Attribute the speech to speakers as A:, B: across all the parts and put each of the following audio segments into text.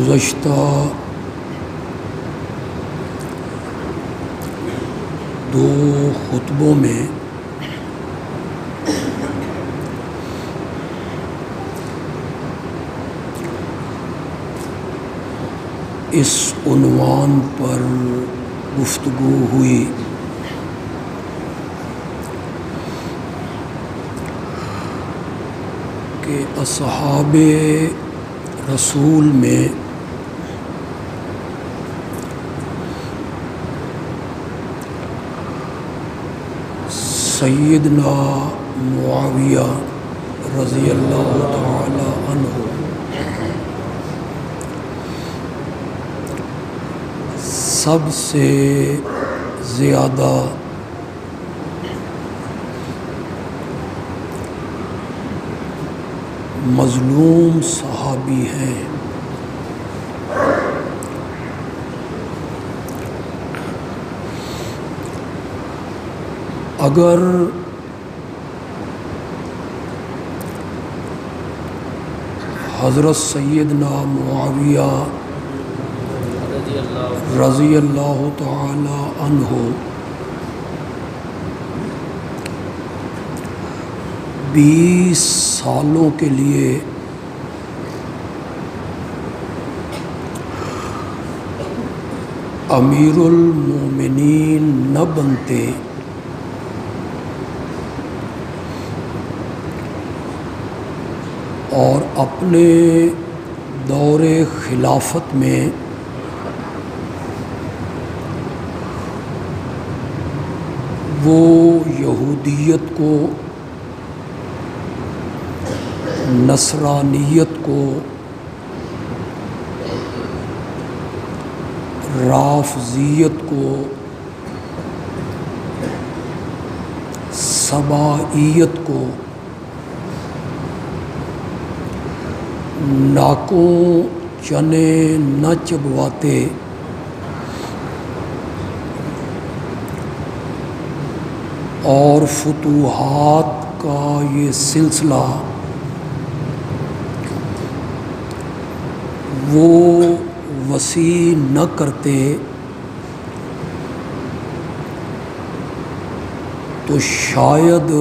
A: گزشتہ دو خطبوں میں اس عنوان پر گفتگو ہوئی کہ اصحاب رسول میں سیدنا معاویہ رضی اللہ تعالی عنہ سب سے زیادہ مظلوم صحابی ہیں۔ اگر حضرت سیدنا معاویہ رضی اللہ تعالی عنہ 20 سالوں کے لیے امیر المومنین نہ بنتے اور اپنے دور خلافت میں وہ یہودیت کو، نصرانیت کو، رافضیت کو، سبائیت کو ناکوں چنے نہ چبواتے اور فتوحات کا یہ سلسلہ وہ وسیع نہ کرتے تو شاید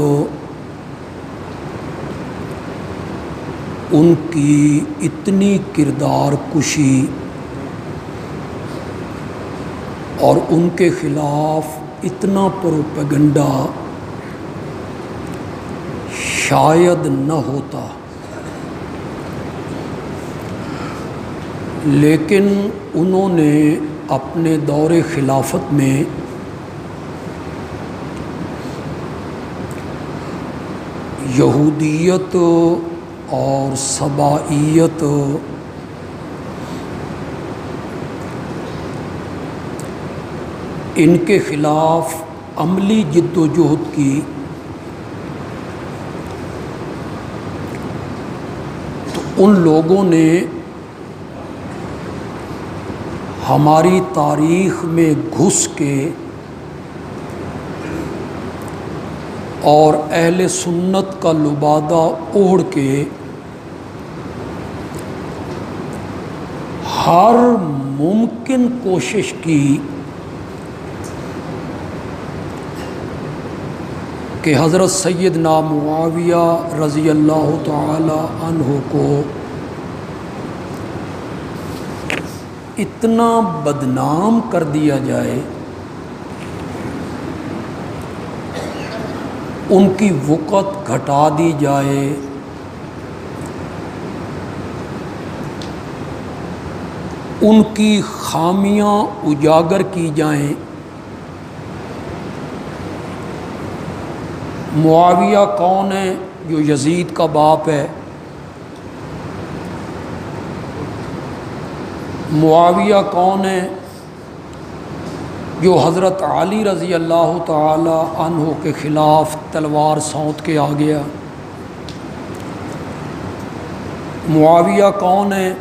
A: ان کی اتنی کردار کشی اور ان کے خلاف اتنا پروپیگنڈا شاید نہ ہوتا، لیکن انہوں نے اپنے دور خلافت میں یہودیت اور سبائیت ان کے خلاف عملی جد و جہد کی، تو ان لوگوں نے ہماری تاریخ میں گھس کے اور اہل سنت کا لبادہ اوڑھ کے ہر ممکن کوشش کی کہ حضرت سیدنا معاویہ رضی اللہ تعالی عنہ کو اتنا بدنام کر دیا جائے، ان کی وقت گھٹا دی جائے، ان کی خامیاں اجاگر کی جائیں۔ معاویہ کون ہے؟ جو یزید کا باپ ہے۔ معاویہ کون ہے؟ جو حضرت علی رضی اللہ تعالی عنہ کے خلاف تلوار سونت کے آ گیا۔ معاویہ کون ہے؟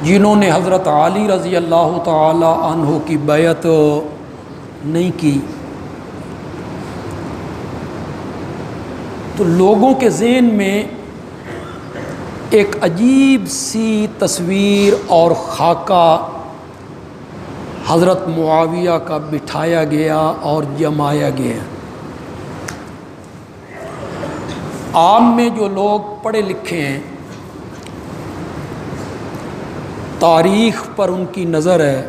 A: جنہوں نے حضرت علی رضی اللہ تعالی عنہ کی بیعت نہیں کی۔ تو لوگوں کے ذہن میں ایک عجیب سی تصویر اور خاکہ حضرت معاویہ کا بٹھایا گیا اور جمایا گیا۔ عام میں جو لوگ پڑھے لکھے ہیں، تاریخ پر ان کی نظر ہے،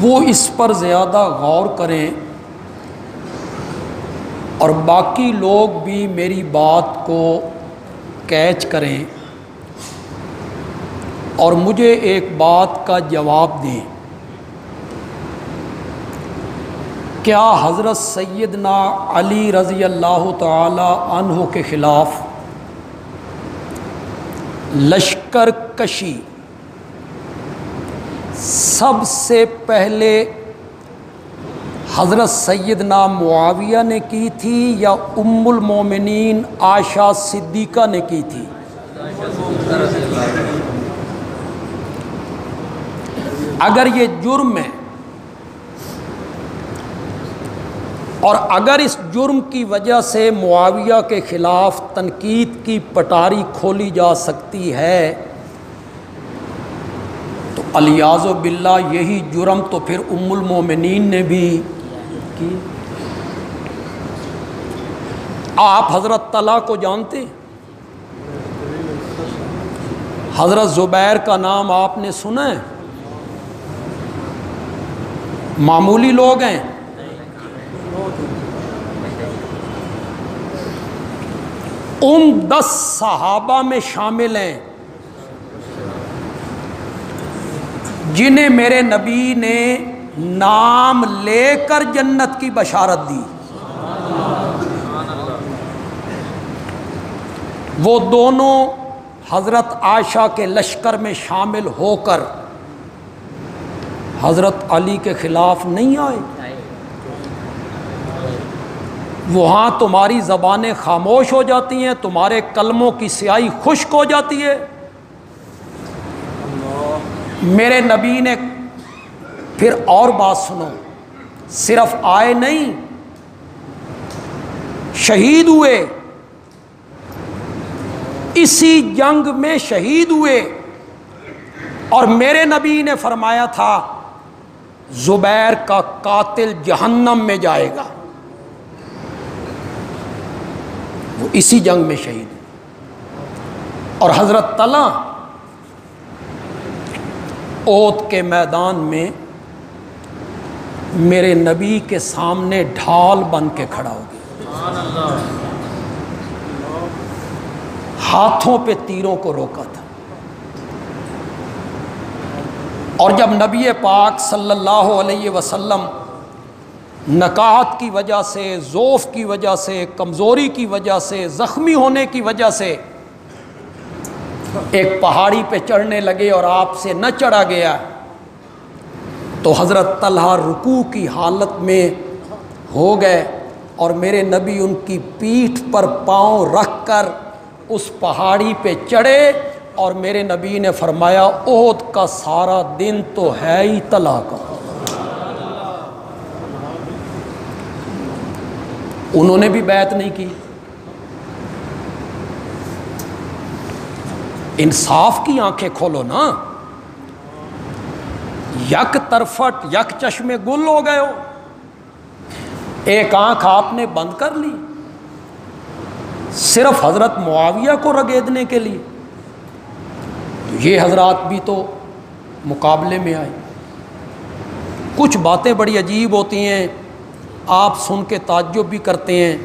A: وہ اس پر زیادہ غور کریں، اور باقی لوگ بھی میری بات کو کیچ کریں اور مجھے ایک بات کا جواب دیں۔ کیا حضرت سیدنا علی رضی اللہ تعالی عنہ کے خلاف لشکر کشی سب سے پہلے حضرت سیدنا معاویہ نے کی تھی یا ام المومنین عائشہ صدیقہ نے کی تھی؟ اگر یہ جرم ہے اور اگر اس جرم کی وجہ سے معاویہ کے خلاف تنقید کی پٹاری کھولی جا سکتی ہے تو الیاذ باللہ یہی جرم تو پھر ام المومنین نے بھی کی۔ آپ حضرت طلحہ کو جانتے ہیں؟ حضرت زبیر کا نام آپ نے سنا ہے؟ معمولی لوگ ہیں؟ ان 10 صحابہ میں شامل ہیں جنہیں میرے نبی نے نام لے کر جنت کی بشارت دی۔ وہ دونوں حضرت عائشہ کے لشکر میں شامل ہو کر حضرت علی کے خلاف نہیں آئے۔ وہاں تمہاری زبانیں خاموش ہو جاتی ہیں، تمہارے کلموں کی سیاہی خشک ہو جاتی ہے۔ میرے نبی نے پھر اور بات سنو، صرف آئے نہیں، شہید ہوئے، اسی جنگ میں شہید ہوئے، اور میرے نبی نے فرمایا تھا زبیر کا قاتل جہنم میں جائے گا۔ وہ اسی جنگ میں شہید ہوئے۔ اور حضرت طلحہ احد کے میدان میں میرے نبی کے سامنے ڈھال بن کے کھڑا ہو گیا، ہاتھوں پہ تیروں کو روکا تھا۔ اور جب نبی پاک صلی اللہ علیہ وسلم نکاحت کی وجہ سے، ضعف کی وجہ سے، کمزوری کی وجہ سے، زخمی ہونے کی وجہ سے ایک پہاڑی پہ چڑھنے لگے اور آپ سے نہ چڑھا گیا، تو حضرت طلحہ رکوع کی حالت میں ہو گئے اور میرے نبی ان کی پیٹھ پر پاؤں رکھ کر اس پہاڑی پہ چڑھے، اور میرے نبی نے فرمایا احد کا سارا دن تو ہے ہی طلحہ کا۔ انہوں نے بھی بیعت نہیں کی۔ انصاف کی آنکھیں کھولو نا، یک طرفٹ یک چشمے گل ہو گئے ہو، ایک آنکھ آپ نے بند کر لی صرف حضرت معاویہ کو رگیدنے کے لیے۔ تو یہ حضرات بھی تو مقابلے میں آئے۔ کچھ باتیں بڑی عجیب ہوتی ہیں، آپ سن کے تعجب بھی کرتے ہیں۔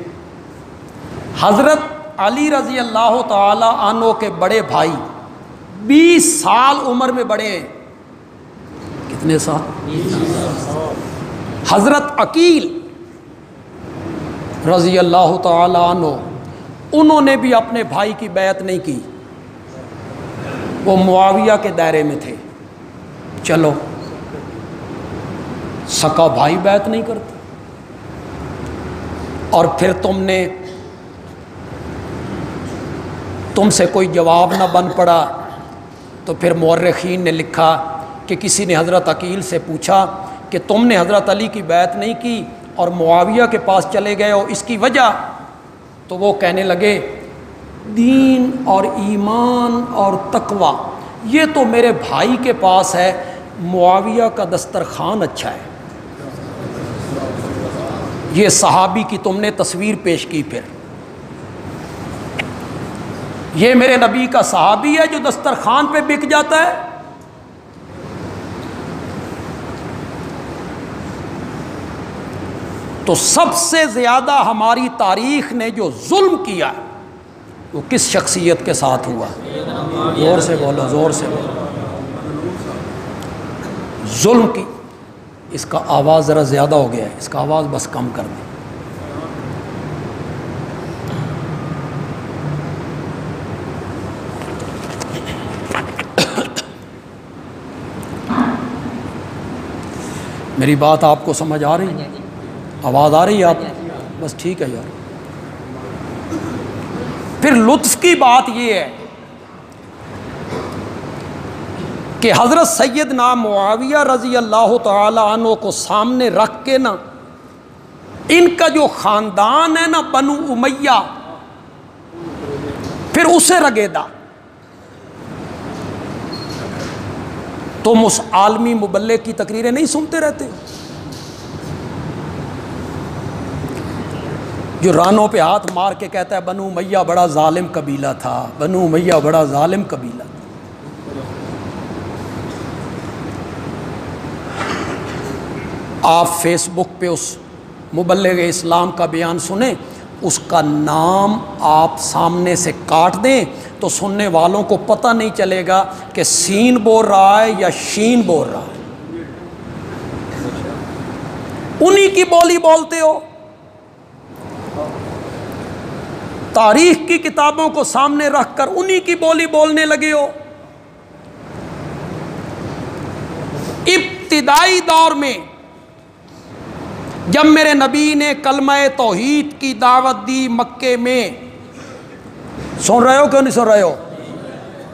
A: حضرت علی رضی اللہ تعالی عنہ کے بڑے بھائی 20 سال عمر میں بڑے ہیں۔ کتنے سال؟ حضرت عقیل رضی اللہ تعالی عنہ، انہوں نے بھی اپنے بھائی کی بیعت نہیں کی، وہ معاویہ کے دائرے میں تھے۔ چلو سکا بھائی بیعت نہیں کرتے، اور پھر تم سے کوئی جواب نہ بن پڑا، تو پھر مورخین نے لکھا کہ کسی نے حضرت عقیل سے پوچھا کہ تم نے حضرت علی کی بیعت نہیں کی اور معاویہ کے پاس چلے گئے ہو، اس کی وجہ؟ تو وہ کہنے لگے دین اور ایمان اور تقوی یہ تو میرے بھائی کے پاس ہے، معاویہ کا دسترخوان اچھا ہے۔ یہ صحابی کی تم نے تصویر پیش کی، پھر یہ میرے نبی کا صحابی ہے جو دسترخوان پہ بک جاتا ہے۔ تو سب سے زیادہ ہماری تاریخ نے جو ظلم کیا وہ کس شخصیت کے ساتھ ہوا؟ زور سے بولو، زور سے بولو۔ ظلم کی، اس کا آواز ذرا زیادہ ہو گیا ہے، اس کا آواز بس کم کر دیں۔ میری بات آپ کو سمجھ آ رہی ہے؟ آواز آ رہی ہے آپ؟ بس ٹھیک ہے یار۔ پھر لطف کی بات یہ ہے کہ حضرت سیدنا معاویہ رضی اللہ تعالی عنہ کو سامنے رکھ کے نا، ان کا جو خاندان ہے نا بنو امیہ، پھر اسے رگیدا۔ تم اس عالمی مبلغ کی تقریریں نہیں سنتے رہتے جو رانوں پہ ہاتھ مار کے کہتا ہے بنو امیہ بڑا ظالم قبیلہ تھا، بنو امیہ بڑا ظالم قبیلہ تھا۔ آپ فیس بک پہ اس مبلغ اسلام کا بیان سنیں، اس کا نام آپ سامنے سے کاٹ دیں تو سننے والوں کو پتہ نہیں چلے گا کہ سین بول رہا ہے یا شین بول رہا ہے۔ انہی کی بولی بولتے ہو، تاریخ کی کتابوں کو سامنے رکھ کر انہی کی بولی بولنے لگے ہو۔ ابتدائی دور میں جب میرے نبی نے کلمہ توحید کی دعوت دی مکے میں، سن رہے ہو کیوں نہیں سن رہے ہو؟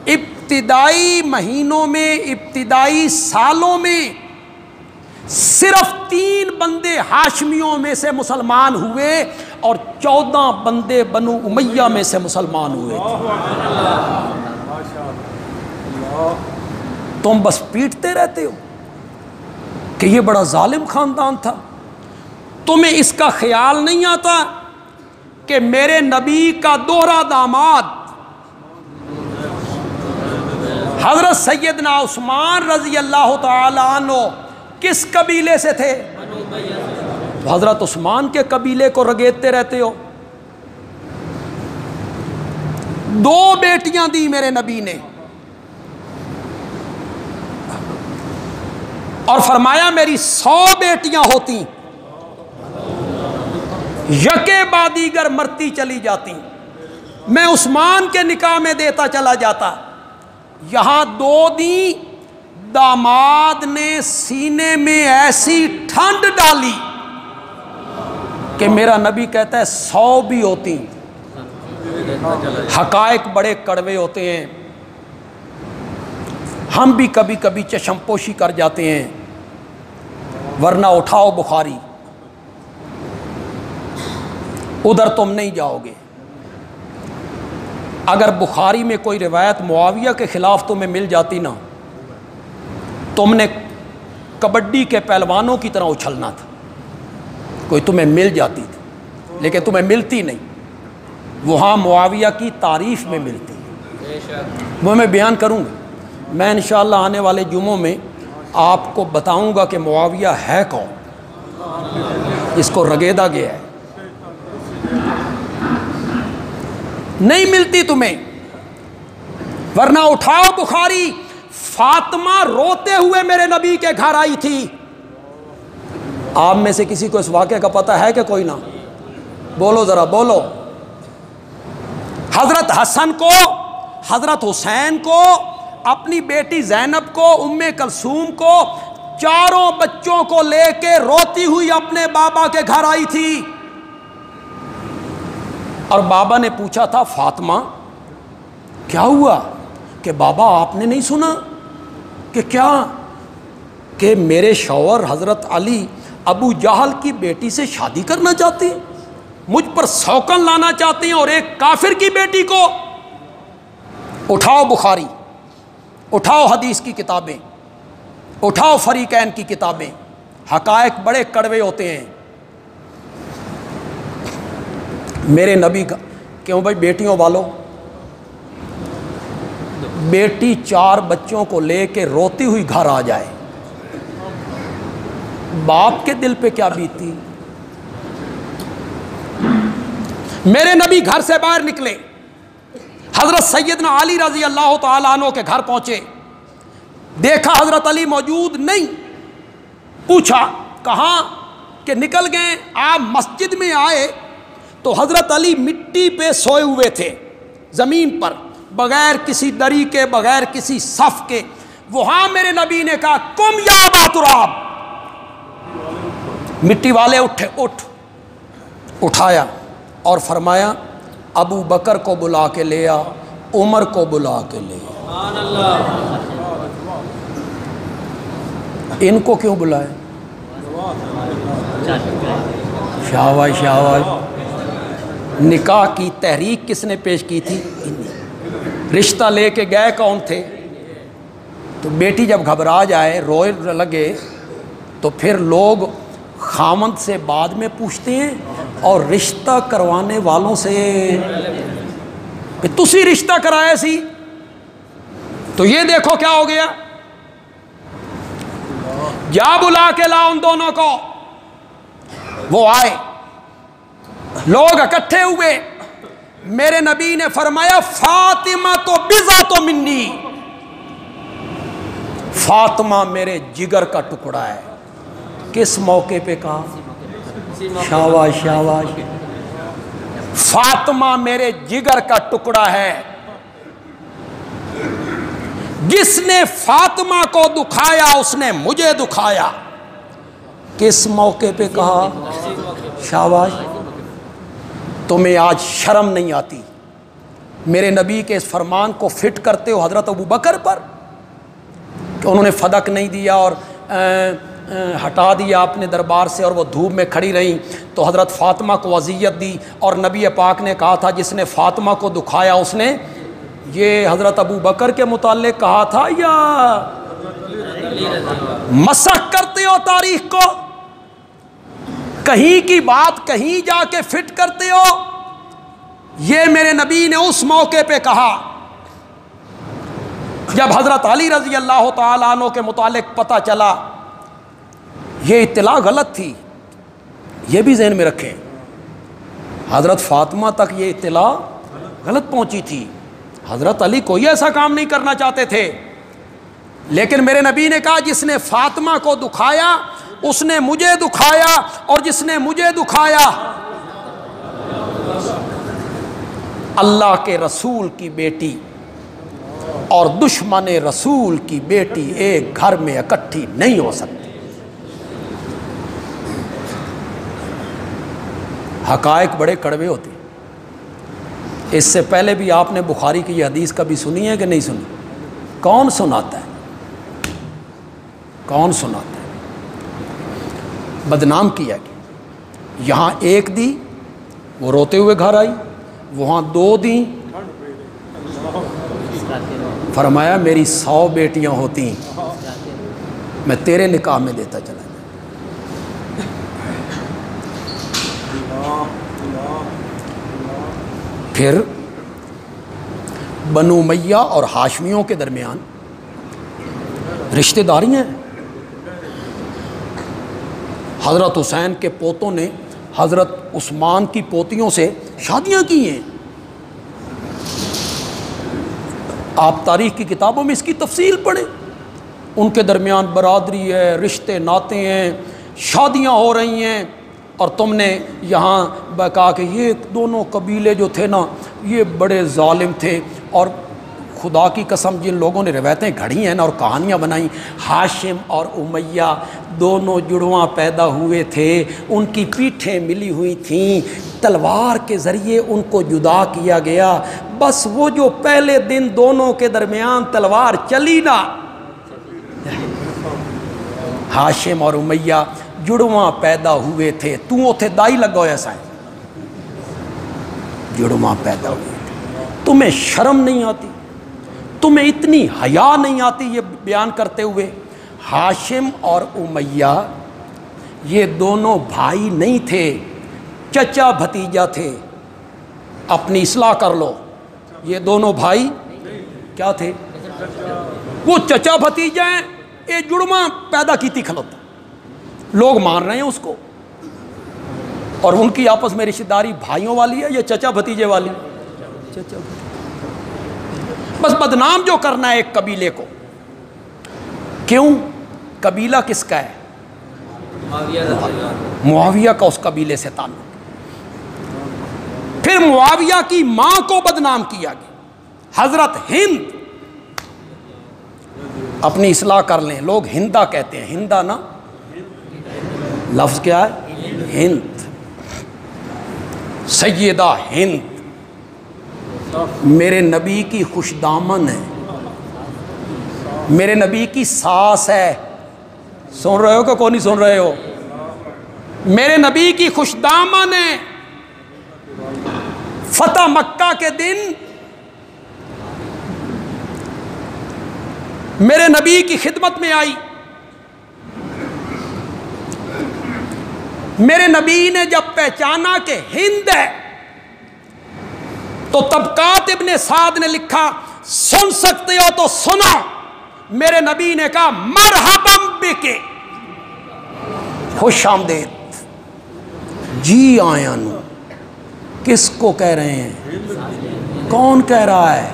A: ابتدائی مہینوں میں، ابتدائی سالوں میں صرف 3 بندے ہاشمیوں میں سے مسلمان ہوئے اور 14 بندے بنو امیہ میں سے مسلمان ہوئے تھے۔ تم بس پیٹتے رہتے ہو کہ یہ بڑا ظالم خاندان تھا۔ تمہیں اس کا خیال نہیں آتا کہ میرے نبی کا دوہرا داماد حضرت سیدنا عثمان رضی اللہ تعالی عنہ کس قبیلے سے تھے؟ تو حضرت عثمان کے قبیلے کو رگیدتے رہتے ہو۔ 2 بیٹیاں دی میرے نبی نے اور فرمایا میری 100 بیٹیاں ہوتی، یکے بعد دیگر مرتی چلی جاتی، میں عثمان کے نکاح میں دیتا چلا جاتا۔ یہاں 2 دی، داماد نے سینے میں ایسی ٹھنڈ ڈالی کہ میرا نبی کہتا ہے 100 بھی ہوتی۔ حقائق بڑے کڑوے ہوتے ہیں، ہم بھی کبھی کبھی چشم پوشی کر جاتے ہیں، ورنہ اٹھاؤ بخاری، ادھر تم نہیں جاؤ گے۔ اگر بخاری میں کوئی روایت معاویہ کے خلاف تمہیں مل جاتی نا، تم نے کبڈی کے پہلوانوں کی طرح اچھلنا تھا، کوئی تمہیں مل جاتی تھی، لیکن تمہیں ملتی نہیں، وہاں معاویہ کی تعریف میں ملتی۔ وہ میں بیان کروں گا، میں انشاءاللہ آنے والے جمعوں میں آپ کو بتاؤں گا کہ معاویہ ہے کون، اس کو رگیدا گیا ہے، نہیں ملتی تمہیں۔ ورنہ اٹھاؤ بخاری، فاطمہ روتے ہوئے میرے نبی کے گھر آئی تھی۔ آپ میں سے کسی کو اس واقعے کا پتہ ہے کہ کوئی نہ؟ بولو ذرا بولو۔ حضرت حسن کو، حضرت حسین کو، اپنی بیٹی زینب کو، ام کلثوم کو، 4 بچوں کو لے کے روتی ہوئی اپنے بابا کے گھر آئی تھی، اور بابا نے پوچھا تھا فاطمہ کیا ہوا؟ کہ بابا آپ نے نہیں سنا کہ کیا؟ کہ میرے شوہر حضرت علی ابو جہل کی بیٹی سے شادی کرنا چاہتے ہیں۔ مجھ پر سوکن لانا چاہتے ہیں اور ایک کافر کی بیٹی کو. اٹھاؤ بخاری، اٹھاؤ حدیث کی کتابیں، اٹھاؤ فریقین کی کتابیں. حقائق بڑے کڑوے ہوتے ہیں. میرے نبی کا کیوں بھائی بیٹیوں والوں، بیٹی 4 بچوں کو لے کے روتی ہوئی گھر آ جائے، باپ کے دل پہ کیا بیتی. میرے نبی گھر سے باہر نکلے، حضرت سیدنا علی رضی اللہ تعالیٰ عنہ کے گھر پہنچے، دیکھا حضرت علی موجود نہیں. پوچھا کہاں کہ نکل گئے. آپ مسجد میں آئے تو حضرت علی مٹی پہ سوئے ہوئے تھے، زمین پر، بغیر کسی دری کے، بغیر کسی صف کے. وہاں میرے نبی نے کہا قم یا ابا تراب. مٹی والے اٹھے، اٹھایا اور فرمایا ابو بکر کو بلا کے لے آ، عمر کو بلا کے لے آ. ان کو کیوں بلائے؟ شاباش شاباش. نکاح کی تحریک کس نے پیش کی تھی؟ رشتہ لے کے گئے کون تھے؟ تو بیٹی جب گھبرا جائے، روئے لگے، تو پھر لوگ خامند سے بعد میں پوچھتے ہیں اور رشتہ کروانے والوں سے کہ تسی رشتہ کرایا سی. تو یہ دیکھو کیا ہو گیا. جا بلا کے لا ان دونوں کو. وہ آئے، لوگ اکٹھے ہوئے. میرے نبی نے فرمایا فاطمہ تو بضع تو منی، فاطمہ میرے جگر کا ٹکڑا ہے. کس موقع پہ کہا؟ شاباش شاباش. فاطمہ میرے جگر کا ٹکڑا ہے. جس نے فاطمہ کو دکھایا اس نے مجھے دکھایا. کس موقع پہ کہا؟ شاباش. تمہیں آج شرم نہیں آتی میرے نبی کے اس فرمان کو فٹ کرتے ہو حضرت ابو بکر پر کہ انہوں نے فدق نہیں دیا اور ہٹا دیا اپنے دربار سے اور وہ دھوپ میں کھڑی رہیں تو حضرت فاطمہ کو وصیت دی. اور نبی پاک نے کہا تھا جس نے فاطمہ کو دکھایا اس نے، یہ حضرت ابو بکر کے متعلق کہا تھا یا مسخ کرتے ہو تاریخ کو؟ کہیں کی بات کہیں جا کے فٹ کرتے ہو. یہ میرے نبی نے اس موقع پہ کہا جب حضرت علی رضی اللہ تعالیٰ عنہ کے متعلق پتہ چلا. یہ اطلاع غلط تھی، یہ بھی ذہن میں رکھیں. حضرت فاطمہ تک یہ اطلاع غلط پہنچی تھی. حضرت علی کوئی ایسا کام نہیں کرنا چاہتے تھے، لیکن میرے نبی نے کہا جس نے فاطمہ کو دکھایا اس نے مجھے دکھایا، اور جس نے مجھے دکھایا. اللہ کے رسول کی بیٹی اور دشمن رسول کی بیٹی ایک گھر میں اکٹھی نہیں ہو سکتی. حقائق بڑے کڑوے ہوتے ہیں. اس سے پہلے بھی آپ نے بخاری کی یہ حدیث کبھی سنی ہے کہ نہیں سنی؟ کون سناتا ہے؟ کون سناتا ہے؟ بدنام کیا گیا. یہاں ایک دی، وہ روتے ہوئے گھر آئی، وہاں 2 دیں، فرمایا میری 100 بیٹیاں ہوتی میں تیرے نکاح میں دیتا چلا جاتا. پھر بنو امیہ اور ہاشمیوں کے درمیان رشتہ داریاں ہیں. حضرت حسین کے پوتوں نے حضرت عثمان کی پوتیوں سے شادیاں کی ہیں. آپ تاریخ کی کتابوں میں اس کی تفصیل پڑھیں. ان کے درمیان برادری ہے، رشتے ناتے ہیں، شادیاں ہو رہی ہیں، اور تم نے یہاں کہا کہ یہ دونوں قبیلے جو تھے نا یہ بڑے ظالم تھے. اور خدا کی قسم جن لوگوں نے روایتیں گھڑی ہیں نا اور کہانیاں بنائیں، ہاشم اور امیہ دونوں جڑواں پیدا ہوئے تھے، ان کی پیٹھیں ملی ہوئی تھیں، تلوار کے ذریعے ان کو جدا کیا گیا. بس وہ جو پہلے دن دونوں کے درمیان تلوار چلی نا، ہاشم اور امیہ جڑواں پیدا ہوئے تھے. تو اتھے دائی لگو ایسا ہے جڑواں پیدا ہوئے تھے۔ تمہیں شرم نہیں آتی؟ تمہیں اتنی حیا نہیں آتی یہ بیان کرتے ہوئے؟ ہاشم اور امیہ یہ دونوں بھائی نہیں تھے، چچا بھتیجا تھے۔ اپنی اصلاح کر لو، یہ دونوں بھائی کیا تھے؟ وہ چچا بھتیجا ہیں، یہ جڑواں پیدا کی تھی کھلوتا، لوگ مان رہے ہیں اس کو، اور ان کی آپس میں رشتہ داری بھائیوں والی ہے یا چچا بھتیجے والی؟ چچا بھتیجے۔ بس بدنام جو کرنا ہے ایک قبیلے کو، کیوں؟ قبیلہ کس کا ہے؟ معاویہ کا، اس قبیلے سے تعلق۔ پھر معاویہ کی ماں کو بدنام کیا گیا، حضرت ہند۔ اپنی اصلاح کر لیں، لوگ ہندا کہتے ہیں، ہندا نا لفظ کیا ہے؟ ہند۔ سیدہ ہند میرے نبی کی خوش دامن ہے، میرے نبی کی ساس ہے۔ سن رہے ہو کہ کون نہیں سن رہے ہو؟ میرے نبی کی خوش دامن ہے۔ فتح مکہ کے دن میرے نبی کی خدمت میں آئی۔ میرے نبی نے جب پہچانا کہ ہند ہے تو طبقات ابن سعد نے لکھا، سن سکتے ہو تو سنو۔ میرے نبی نے کہا مرحبا بکے، خوش آمدید، جی آیا نو۔ کس کو کہہ رہے ہیں؟ کون کہہ رہا ہے؟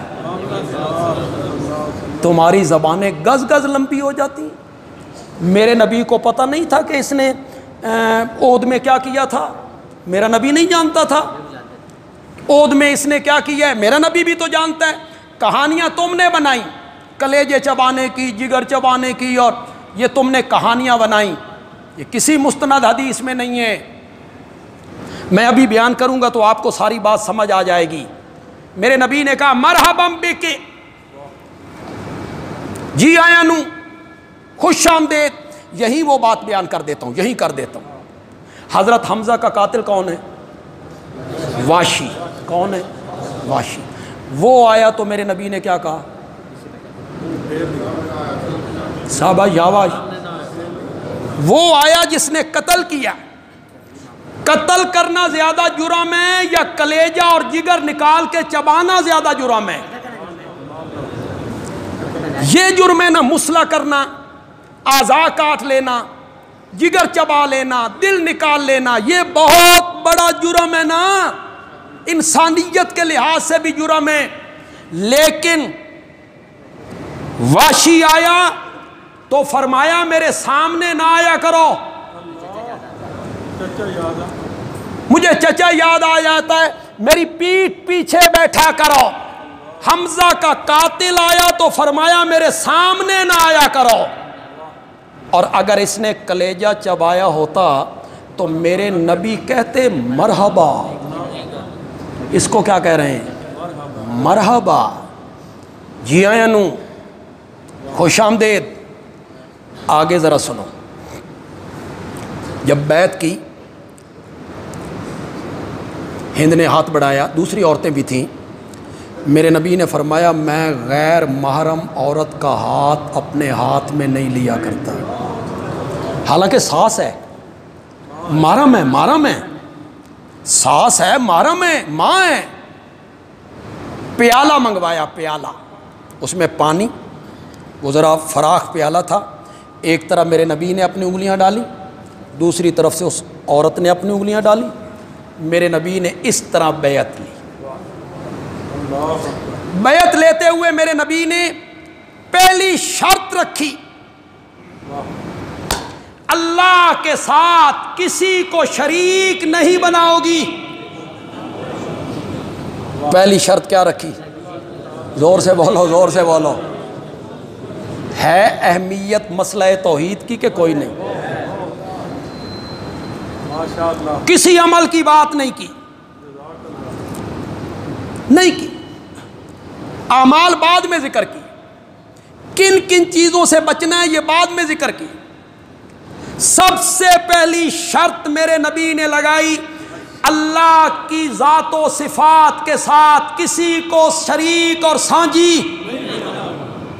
A: تمہاری زبانیں گز گز لمبی ہو جاتی۔ میرے نبی کو پتہ نہیں تھا کہ اس نے عود میں کیا کیا تھا؟ میرا نبی نہیں جانتا تھا عود میں اس نے کیا کیا ہے؟ میرا نبی بھی تو جانتا ہے۔ کہانیاں تم نے بنائی، کلیجے چبانے کی، جگر چبانے کی، اور یہ تم نے کہانیاں بنائی، یہ کسی مستند حدیث میں نہیں ہے۔ میں ابھی بیان کروں گا تو آپ کو ساری بات سمجھ آ جائے گی۔ میرے نبی نے کہا مرحبا بک، جی آیا نو، خوش آمدید۔ یہی وہ بات بیان کر دیتا ہوں، یہی کر دیتا ہوں۔ حضرت حمزہ کا قاتل کون ہے؟ واشی۔ کون ہے؟ واشی۔ وہ آیا تو میرے نبی نے کیا کہا؟ صحابہ یاواش، وہ آیا جس نے قتل کیا۔ قتل کرنا زیادہ جرم ہے یا کلیجہ اور جگر نکال کے چبانا زیادہ جرم ہے؟ یہ جرم ہے نا، مسلح کرنا، اعضاء کاٹ لینا، جگر چبا لینا، دل نکال لینا، یہ بہت بڑا جرم ہے نا، انسانیت کے لحاظ سے بھی جرم ہے۔ لیکن واشی آیا تو فرمایا میرے سامنے نہ آیا کرو، مجھے چچا یاد آ جاتا ہے، میری پیٹھ پیچھے بیٹھا کرو۔ حمزہ کا قاتل آیا تو فرمایا میرے سامنے نہ آیا کرو، اور اگر اس نے کلیجہ چبایا ہوتا تو میرے نبی کہتے مرحبا۔ اس کو کیا کہہ رہے ہیں؟ مرحبا، جی آیا نو، خوش آمدید۔ آگے ذرا سنو، جب بیعت کی، ہند نے ہاتھ بڑھایا، دوسری عورتیں بھی تھیں، میرے نبی نے فرمایا میں غیر محرم عورت کا ہاتھ اپنے ہاتھ میں نہیں لیا کرتا، حالانکہ ساس ہے، محرم ہے، محرم ہے، ساس ہے، محرم ہے، ماں ہے۔ پیالہ منگوایا، پیالہ، اس میں پانی، وہ ذرا فراخ پیالہ تھا، ایک طرف میرے نبی نے اپنی انگلیاں ڈالی، دوسری طرف سے اس عورت نے اپنی انگلیاں ڈالی، میرے نبی نے اس طرح بیعت لی۔ بیعت لیتے ہوئے میرے نبی نے پہلی شرط رکھی، اللہ کے ساتھ کسی کو شریک نہیں بناؤ گی۔ پہلی شرط کیا رکھی؟ زور سے بولو، زور سے بولو۔ ہے اہمیت مسئلہ توحید کی کہ کوئی نہیں؟ کسی عمل کی بات نہیں کی، نہیں کی، اعمال بعد میں ذکر کی، کن کن چیزوں سے بچنا ہے یہ بعد میں ذکر کی۔ سب سے پہلی شرط میرے نبی نے لگائی، اللہ کی ذات و صفات کے ساتھ کسی کو شریک اور سانجی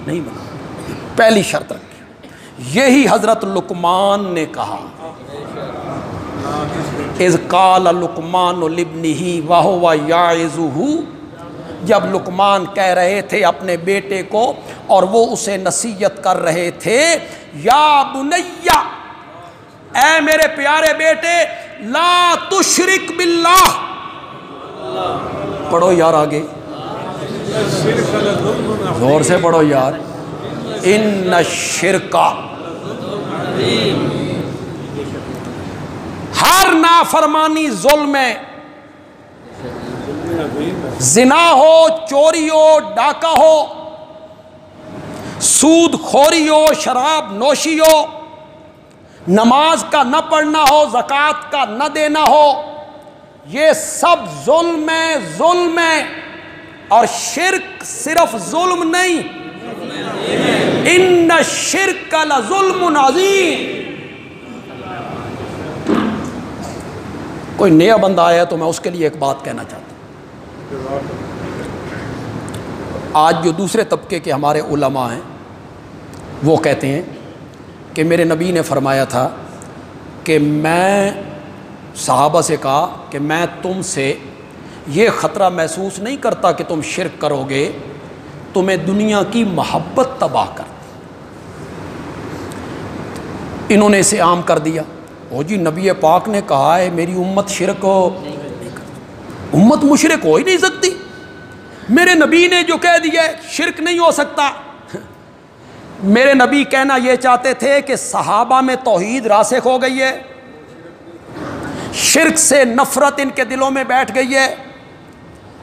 A: نہیں بنا، پہلی شرط رکھی۔ یہی حضرت لقمان نے کہا، اذ قال لقمان لابنہ وہو یعظہ، جب لقمان کہہ رہے تھے اپنے بیٹے کو اور وہ اسے نصیحت کر رہے تھے، یا بنیا، اے میرے پیارے بیٹے، لا تشرک باللہ، پڑھو یار آگے، زور سے پڑھو یار، ان الشرک، ہر نافرمانی ظلم ہے، زنا ہو، چوری ہو، ڈاکہ ہو، سود خوری ہو، شراب نوشی ہو، نماز کا نہ پڑھنا ہو، زکوٰۃ کا نہ دینا ہو، یہ سب ظلم ہے، ظلم ہے۔ اور شرک صرف ظلم نہیں، ان الشرک لظلم عظیم۔ کوئی نیا بندہ آیا تو میں اس کے لیے ایک بات کہنا چاہتا ہوں۔ آج جو دوسرے طبقے کے ہمارے علماء ہیں وہ کہتے ہیں کہ میرے نبی نے فرمایا تھا کہ میں صحابہ سے کہا کہ میں تم سے یہ خطرہ محسوس نہیں کرتا کہ تم شرک کرو گے، تمہیں دنیا کی محبت تباہ کر دی۔ انہوں نے اسے عام کر دیا، او جی نبی پاک نے کہا ہے میری امت شرک نہیں کرتی، امت مشرک ہو ہی نہیں سکتی، میرے نبی نے جو کہہ دیا ہے شرک نہیں ہو سکتا۔ میرے نبی کہنا یہ چاہتے تھے کہ صحابہ میں توحید راسخ ہو گئی ہے، شرک سے نفرت ان کے دلوں میں بیٹھ گئی ہے،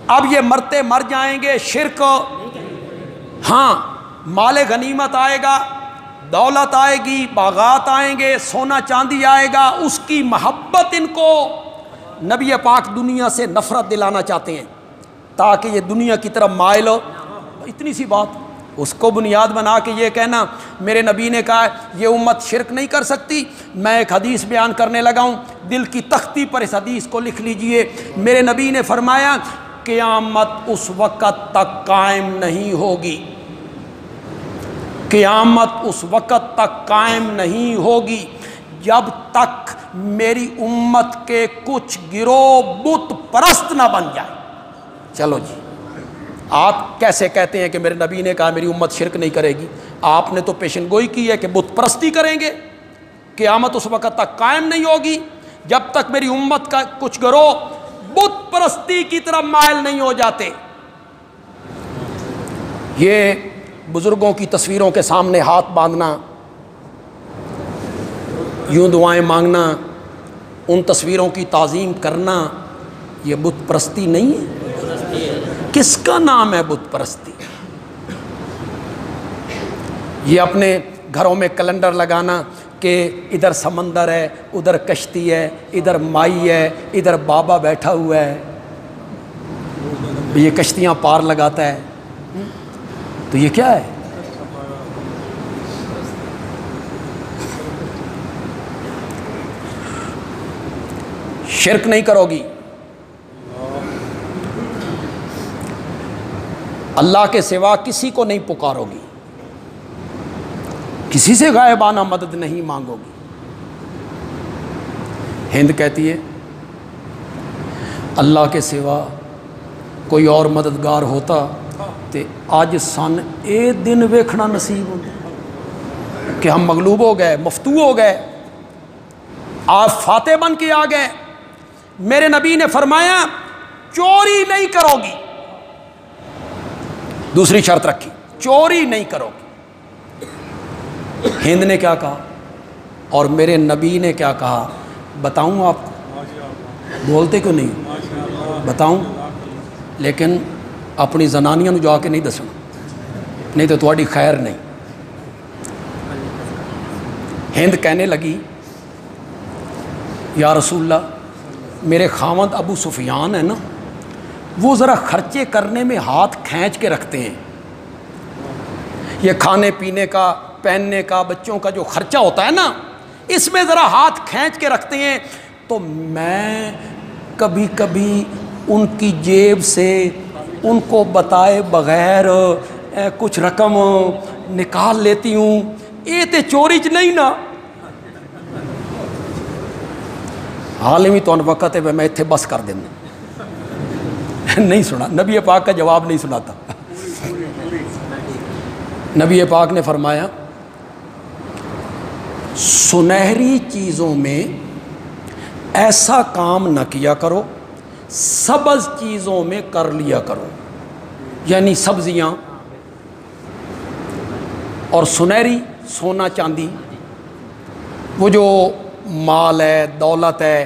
A: اب یہ مرتے مر جائیں گے شرک، ہاں مال غنیمت آئے گا، دولت آئے گی، باغات آئیں گے، سونا چاندی آئے گا، اس کی محبت ان کو نبی پاک دنیا سے نفرت دلانا چاہتے ہیں تاکہ یہ دنیا کی طرف مائل ہو۔ اتنی سی بات، اس کو بنیاد بنا کے یہ کہنا میرے نبی نے کہا یہ امت شرک نہیں کر سکتی۔ میں ایک حدیث بیان کرنے لگا ہوں، دل کی تختی پر اس حدیث کو لکھ لیجئے۔ میرے نبی نے فرمایا قیامت اس وقت تک قائم نہیں ہوگی، قیامت اس وقت تک قائم نہیں ہوگی جب تک میری امت کے کچھ گروہ بت پرست نہ بن جائے۔ چلو جی، آپ کیسے کہتے ہیں کہ میرے نبی نے کہا میری امت شرک نہیں کرے گی؟ آپ نے تو پیشن گوئی کی ہے کہ بت پرستی کریں گے، قیامت اس وقت تک قائم نہیں ہوگی جب تک میری امت کا کچھ گروہ بت پرستی کی طرف مائل نہیں ہو جاتے۔ یہ بزرگوں کی تصویروں کے سامنے ہاتھ باندھنا، یوں دعائیں مانگنا، ان تصویروں کی تعظیم کرنا، یہ بت پرستی نہیں ہے؟ کس کا نام ہے بت پرستی؟ یہ اپنے گھروں میں کیلنڈر لگانا کہ ادھر سمندر ہے، ادھر کشتی ہے، ادھر مائی ہے، ادھر بابا بیٹھا ہوا ہے، یہ کشتیاں پار لگاتا ہے، تو یہ کیا ہے؟ شرک نہیں کرو گی، اللہ کے سوا کسی کو نہیں پکارو گی، کسی سے غائبانہ مدد نہیں مانگو گی۔ ہند کہتی ہے اللہ کے سوا کوئی اور مددگار ہوتا تے آج سن اے دن ویکھنا نصیب ہوتا کہ ہم مغلوب ہو گئے، مفتو ہو گئے، آپ فاتح بن کے آ گئے۔ میرے نبی نے فرمایا چوری نہیں کرو گی، دوسری شرط رکھی چوری نہیں کرو گی۔ ہند نے کیا کہا اور میرے نبی نے کیا کہا بتاؤں آپ کو؟ بولتے کیوں نہیں؟ بتاؤں، لیکن اپنی زنانیاں نو جا کے نہیں دسنا، نہیں تو تھوڑی خیر نہیں۔ ہند کہنے لگی یا رسول اللہ، میرے خاوند ابو سفیان ہے نا، وہ ذرا خرچے کرنے میں ہاتھ کھینچ کے رکھتے ہیں، یہ کھانے پینے کا، پہننے کا، بچوں کا جو خرچہ ہوتا ہے نا، اس میں ذرا ہاتھ کھینچ کے رکھتے ہیں، تو میں کبھی کبھی ان کی جیب سے ان کو بتائے بغیر کچھ رقم نکال لیتی ہوں. یہ تے چوری چ نہیں نا. حال ہی تو وقت ہے میں اتنے بس کر دینا. نہیں سنا نبی پاک کا جواب نہیں سناتا. نبی پاک نے فرمایا سنہری چیزوں میں ایسا کام نہ کیا کرو، سبز چیزوں میں کر لیا کرو. یعنی سبزیاں اور سنہری سونا چاندی، وہ جو مال ہے دولت ہے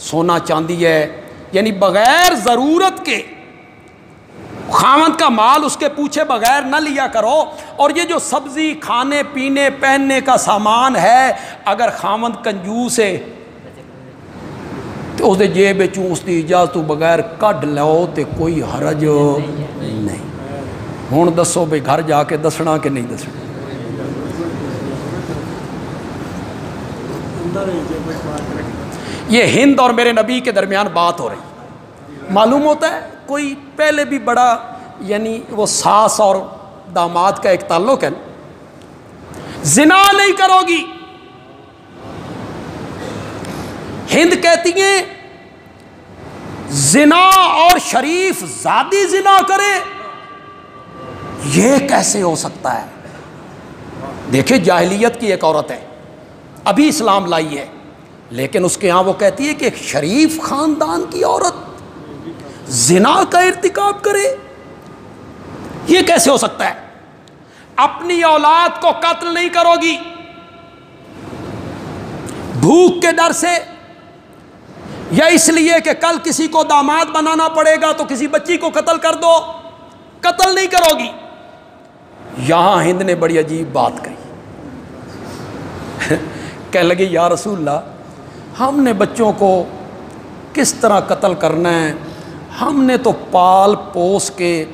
A: سونا چاندی ہے، یعنی بغیر ضرورت کے خاوند کا مال اس کے پوچھے بغیر نہ لیا کرو. اور یہ جو سبزی کھانے پینے پہننے کا سامان ہے اگر خاوند کنجوس ہے تو اس دے جیب چوں اس دی اجازت بغیر کڈ لو تے کوئی حرج نہیں. ہوں دسو بھئی گھر جا کے دسنا کہ نہیں دسنا؟ یہ ہند اور میرے نبی کے درمیان بات ہو رہی. معلوم ہوتا ہے کوئی پہلے بھی بڑا یعنی وہ ساس اور داماد کا ایک تعلق ہے. زنا نہیں کرو گی. ہند کہتی ہیں زنا اور شریف زادی زنا کرے، یہ کیسے ہو سکتا ہے؟ دیکھیں جاہلیت کی ایک عورت ہے، ابھی اسلام لائی ہے، لیکن اس کے ہاں وہ کہتی ہے کہ ایک شریف خاندان کی عورت زنا کا ارتکاب کرے، یہ کیسے ہو سکتا ہے؟ اپنی اولاد کو قتل نہیں کرو گی بھوک کے ڈر سے، یا اس لیے کہ کل کسی کو داماد بنانا پڑے گا تو کسی بچی کو قتل کر دو، قتل نہیں کرو گی. یہاں ہند نے بڑی عجیب بات کہی. کہنے لگی یا رسول اللہ ہم نے بچوں کو کس طرح قتل کرنا ہے؟ ہم نے تو پال پوس کے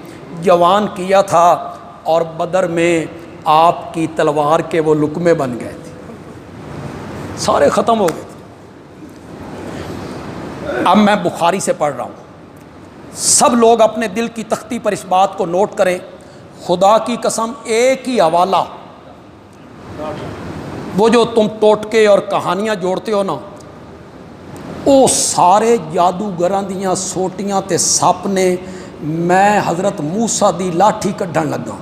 A: جوان کیا تھا اور بدر میں آپ کی تلوار کے وہ لقمے بن گئے تھے، سارے ختم ہو گئے تھے. اب میں بخاری سے پڑھ رہا ہوں، سب لوگ اپنے دل کی تختی پر اس بات کو نوٹ کریں. خدا کی قسم ایک ہی حوالہ، وہ جو تم ٹوٹکے اور کہانیاں جوڑتے ہو نا، وہ سارے جادوگراں دیاں سوٹیاں تے سپ نے. میں حضرت موسیٰ دی لاٹھی کڈھن لگا،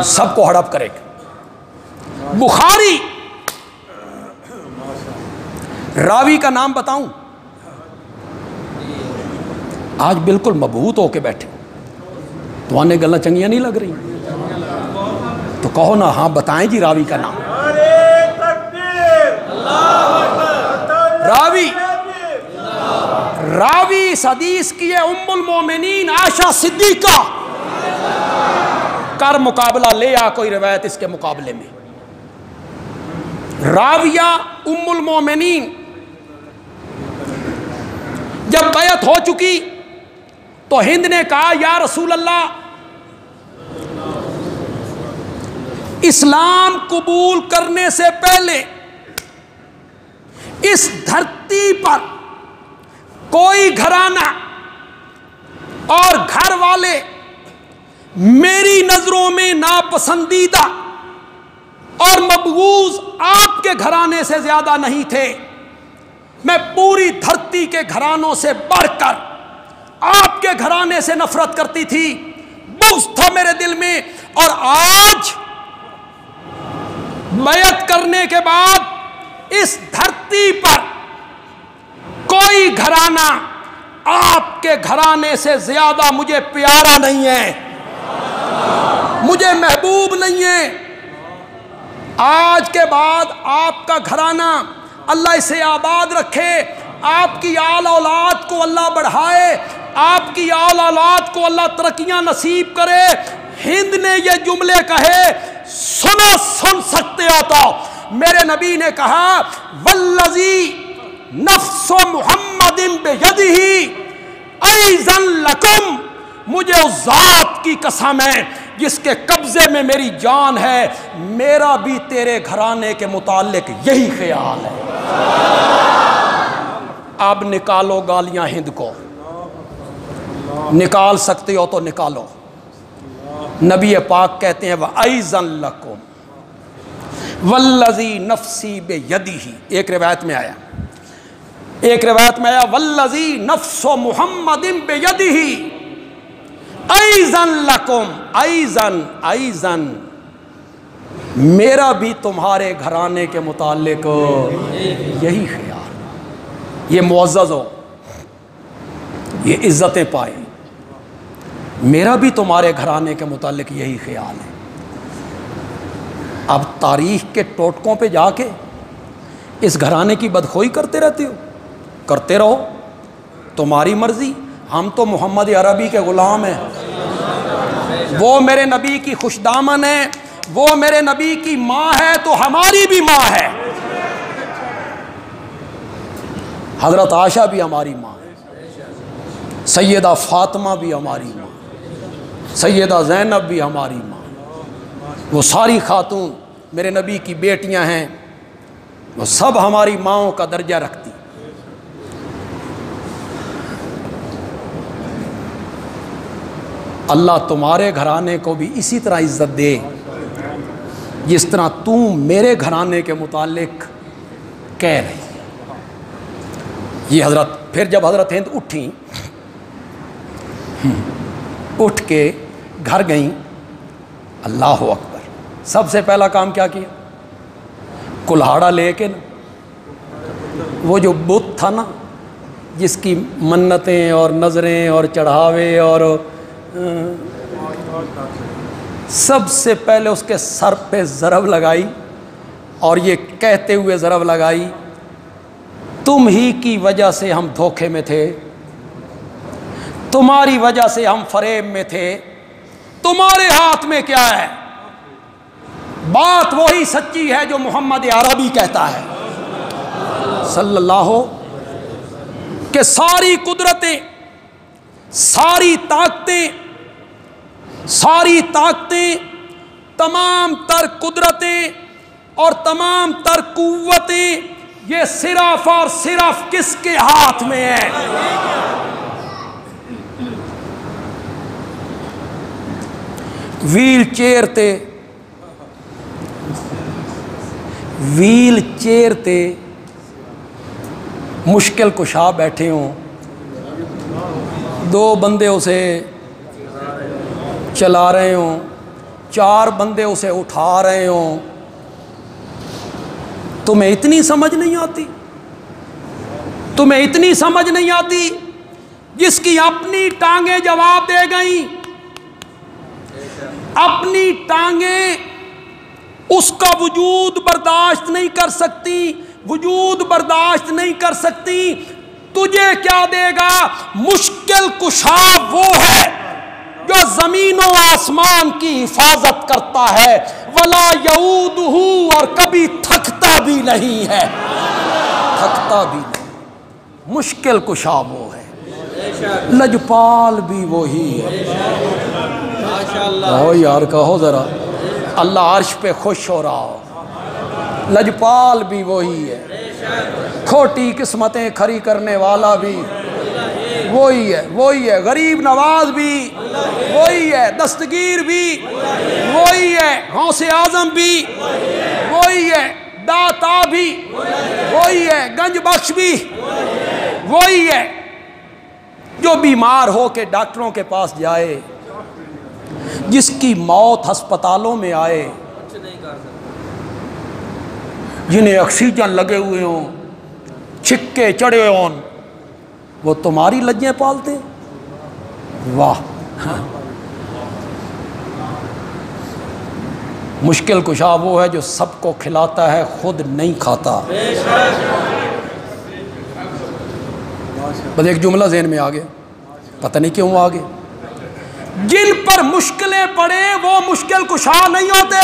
A: سب کو ہڑپ کرے گا. بخاری راوی کا نام بتاؤں؟ آج بالکل مبہوت ہو کے بیٹھے تو آنے گلیں چنگیاں نہیں لگ رہی تو کہو نا ہاں بتائیں جی راوی کا نام. راوی اس حدیث کی ہے ام المومنین عائشہ صدیقہ. کر مقابلہ لے آ کوئی روایت اس کے مقابلے میں. راویہ ام المومنین جب بیعت ہو چکی تو ہند نے کہا یا رسول اللہ اسلام قبول کرنے سے پہلے اس دھرتی پر کوئی گھرانہ اور گھر والے میری نظروں میں ناپسندیدہ اور مبغوض آپ کے گھرانے سے زیادہ نہیں تھے. میں پوری دھرتی کے گھرانوں سے بڑھ کر آپ کے گھرانے سے نفرت کرتی تھی، بغض تھا میرے دل میں. اور آج بیعت کرنے کے بعد اس دھرتی پر کوئی گھرانہ آپ کے گھرانے سے زیادہ مجھے پیارا نہیں ہے، مجھے محبوب نہیں ہے. آج کے بعد آپ کا گھرانہ اللہ اسے آباد رکھے، آپ کی آل اولاد کو اللہ بڑھائے، آپ کی آل اولاد کو اللہ ترقیاں نصیب کرے. ہند نے یہ جملے کہے، سنو سن سکتے ہو تو میرے نبی نے کہا والذی نفس محمد بیدہ ایذن لکم، مجھے اس ذات کی قسم ہے جس کے قبضے میں میری جان ہے، میرا بھی تیرے گھرانے کے متعلق یہی خیال ہے. اب نکالو گالیاں ہند کو، نکال سکتے ہو تو نکالو۔ نبی پاک کہتے ہیں وَأَيْضًا لَكُمْ وَالَّذِي نَفْسِي بِيَدِهِ، ایک روایت میں آیا وَالَّذِي نَفْسُ مُحَمَّدٍ بِيَدِهِ أَيْضًا لَكُمْ، أَيْضًا میرا بھی تمہارے گھرانے کے متعلق یہی خیال، یہ معزز ہو، یہ عزتیں پائے، میرا بھی تمہارے گھرانے کے متعلق یہی خیال ہے۔ اب تاریخ کے ٹوٹکوں پہ جا کے اس گھرانے کی بدخوئی کرتے رہتے ہو، کرتے رہو، تمہاری مرضی، ہم تو محمد عربی کے غلام ہیں، وہ میرے نبی کی خوش دامن ہے، وہ میرے نبی کی ماں ہے تو ہماری بھی ماں ہے، حضرت عائشہ بھی ہماری ماں ہے، سیدہ فاطمہ بھی ہماری ماں، سیدہ زینب بھی ہماری ماں، وہ ساری خاتون میرے نبی کی بیٹیاں ہیں، وہ سب ہماری ماؤں کا درجہ رکھتی۔ اللہ تمہارے گھرانے کو بھی اسی طرح عزت دے جس طرح تم میرے گھرانے کے متعلق کہہ رہی ہے۔ یہ حضرت پھر جب حضرت ہند اٹھیں، اٹھ کے گھر گئیں، اللہ اکبر، سب سے پہلا کام کیا کیا؟ کلہاڑا لے کے نا، وہ جو بت تھا نا جس کی منتیں اور نظریں اور چڑھاوے اور سب سے پہلے اس کے سر پہ ضرب لگائی اور یہ کہتے ہوئے ضرب لگائی، تم ہی کی وجہ سے ہم دھوکے میں تھے، تمہاری وجہ سے ہم فریب میں تھے، تمہارے ہاتھ میں کیا ہے؟ بات وہی سچی ہے جو محمد عربی کہتا ہے صلی اللہ کہ ساری قدرتیں، ساری طاقتیں، تمام تر قدرتیں اور تمام تر قوتیں یہ صرف اور صرف کس کے ہاتھ میں ہے؟ ویل چیئر تے مشکل کشا بیٹھے ہوں، دو بندے اسے چلا رہے ہوں، چار بندے اسے اٹھا رہے ہوں، تمہیں اتنی سمجھ نہیں آتی جس کی اپنی ٹانگیں جواب دے گئیں، اپنی ٹانگیں اس کا وجود برداشت نہیں کر سکتی، تجھے کیا دے گا؟ مشکل کشا وہ ہے جو زمین و آسمان کی حفاظت کرتا ہے، ولا یعودہ، اور کبھی تھکتا بھی نہیں ہے، مشکل کشا وہ ہے، لجپال بھی وہی ہے۔ کہو یار، کہو ذرا، اللہ عرش پہ خوش ہو رہا ہو، لجپال بھی وہی ہے، کھوٹی قسمتیں کھری کرنے والا بھی وہی ہے، غریب نواز بھی وہی ہے، دستگیر بھی وہی ہے، غوث اعظم بھی وہی ہے، داتا بھی وہی ہے، گنج بخش بھی وہی ہے، جو بیمار ہو کے ڈاکٹروں کے پاس جائے، جس کی موت ہسپتالوں میں آئے، جنہیں آکسیجن لگے ہوئے ہوں، چھکے چڑھے ہوں، وہ تمہاری لجیں پالتے؟ واہ! مشکل کشا وہ ہے جو سب کو کھلاتا ہے، خود نہیں کھاتا۔ بس ایک جملہ ذہن میں آگے، پتہ نہیں کیوں آگے، جن پر مشکلیں پڑے وہ مشکل کشا نہیں ہوتے،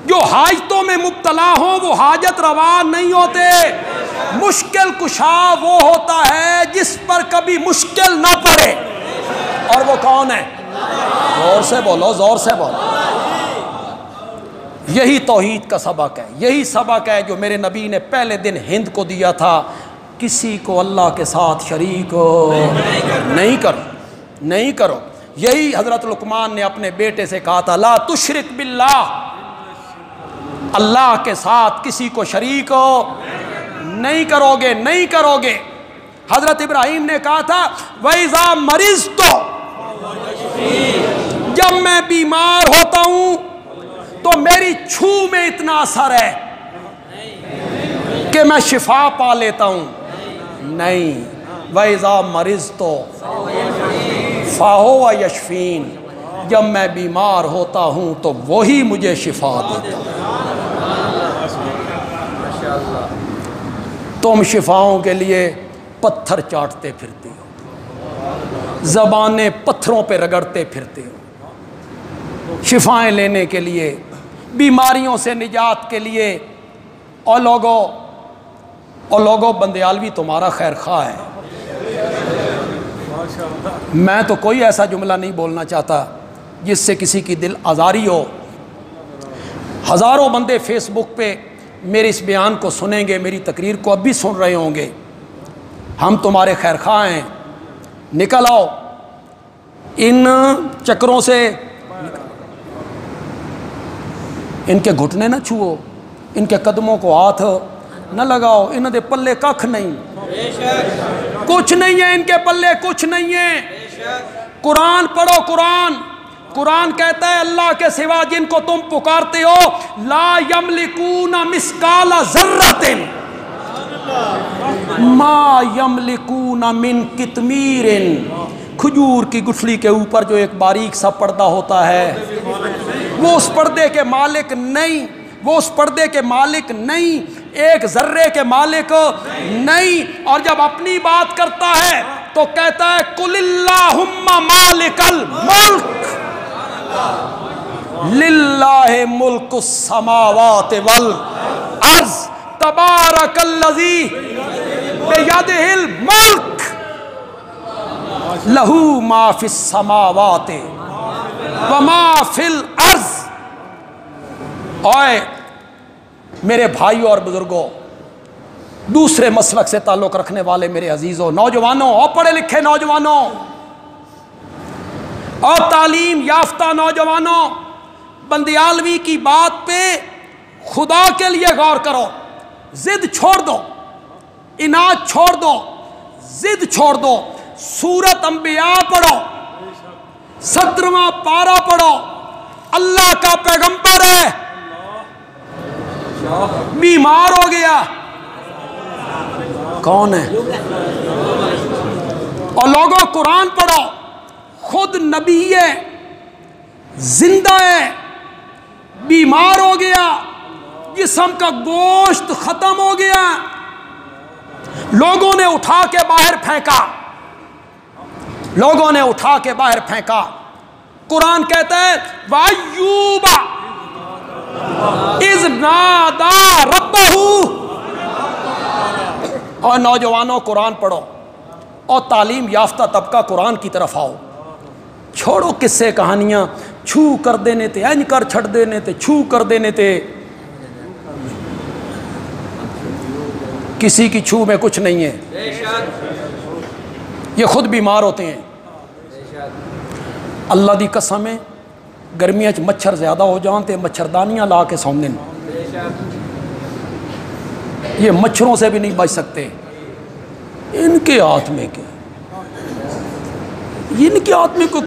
A: جو حاجتوں میں مبتلا ہوں وہ حاجت روا نہیں ہوتے، مشکل کشا وہ ہوتا ہے جس پر کبھی مشکل نہ پڑے، اور وہ کون ہے؟ زور سے بولو، یہی توحید کا سبق ہے، یہی سبق ہے جو میرے نبی نے پہلے دن ہند کو دیا تھا، کسی کو اللہ کے ساتھ شریک نہیں کرو، نہیں کرو۔ یہی حضرت لقمان نے اپنے بیٹے سے کہا تھا، لا تشرک باللہ، اللہ کے ساتھ کسی کو شریک نہیں کرو گے، نہیں کرو گے۔ حضرت ابراہیم نے کہا تھا وَإِذَا مَرِضْتُ، جب میں بیمار ہوتا ہوں تو میری چھو میں اتنا اثر ہے کہ میں شفا پا لیتا ہوں، نہیں، وَإِذَا مَرِضْتُ فَهُوَ يَشْفِينِ، جب میں بیمار ہوتا ہوں تو وہی مجھے شفا دیتا ہے۔ تم شفاؤں کے لیے پتھر چاٹتے پھرتے ہو، زبانیں پتھروں پہ رگڑتے پھرتے ہو، شفائیں لینے کے لیے، بیماریوں سے نجات کے لیے۔ اور لوگوں بندیالوی تمہارا خیر خواہ ہے۔ میں تو کوئی ایسا جملہ نہیں بولنا چاہتا جس سے کسی کی دل آزاری ہو۔ ہزاروں بندے فیس بک پہ میرے اس بیان کو سنیں گے، میری تقریر کو اب بھی سن رہے ہوں گے۔ ہم تمہارے خیر خواہ ہیں، نکل آؤ ان چکروں سے، ان کے گھٹنے نہ چھوؤ، ان کے قدموں کو ہاتھ نہ لگاؤ، انہوں دے پلے ککھ نہیں، کچھ نہیں ہے ان کے پلے، کچھ نہیں ہے۔ قرآن پڑھو، قرآن کہتا ہے اللہ کے سوا جن کو تم پکارتے ہو لا یملکون مثقال ذرۃ ما یملکون من قطمیر، کھجور کی گٹھلی کے اوپر جو ایک باریک سا پردہ ہوتا ہے وہ اس پردے کے مالک نہیں، وہ اس پردے کے مالک نہیں، ایک ذرے کے مالک نہیں۔ اور جب اپنی بات کرتا ہے تو کہتا ہے قل اللہم مالک الملک للہ ملک السماوات والارض تبارک الذی بیدہ الملک لہ ما فی السماوات وما فی الارض۔ اوئے میرے بھائیوں اور بزرگوں، دوسرے مسلک سے تعلق رکھنے والے میرے عزیزوں، نوجوانوں اور پڑھے لکھے نوجوانوں اور تعلیم یافتہ نوجوانوں، بندیالوی کی بات پہ خدا کے لیے غور کرو، ضد چھوڑ دو، اناد چھوڑ دو، ضد چھوڑ دو۔ سورت انبیاء پڑھو، 17واں پارہ پڑھو، اللہ کا پیغمبر ہے، بیمار ہو گیا، کون ہے؟ اور لوگوں قرآن پڑھو، خود نبی ہے، زندہ ہے، بیمار ہو گیا، جسم کا گوشت ختم ہو گیا، لوگوں نے اٹھا کے باہر پھینکا، لوگوں نے اٹھا کے باہر پھینکا۔ قرآن کہتا ہے وَأَيُّوبَ اِذْ نَادَىٰ رَبَّهُ۔ اور نوجوانوں قرآن پڑھو اور تعلیم یافتہ طبقہ قرآن کی طرف آؤ، چھوڑو قصے کہانیاں، چھو کر دینے تے اینج کر چھڑ دینے تے چھو کر دینے تے، کسی کی چھو میں کچھ نہیں ہے، یہ خود بیمار ہوتے ہیں۔ اللہ دی قسم ہے، گرمیاں چ مچھر زیادہ ہو جان تے مچھردانیاں لا کے سوندے ہیں، یہ مچھروں سے بھی نہیں بچ سکتے، ان کے ہاتھ میں کیا، ان کے ہاتھ میں کوئی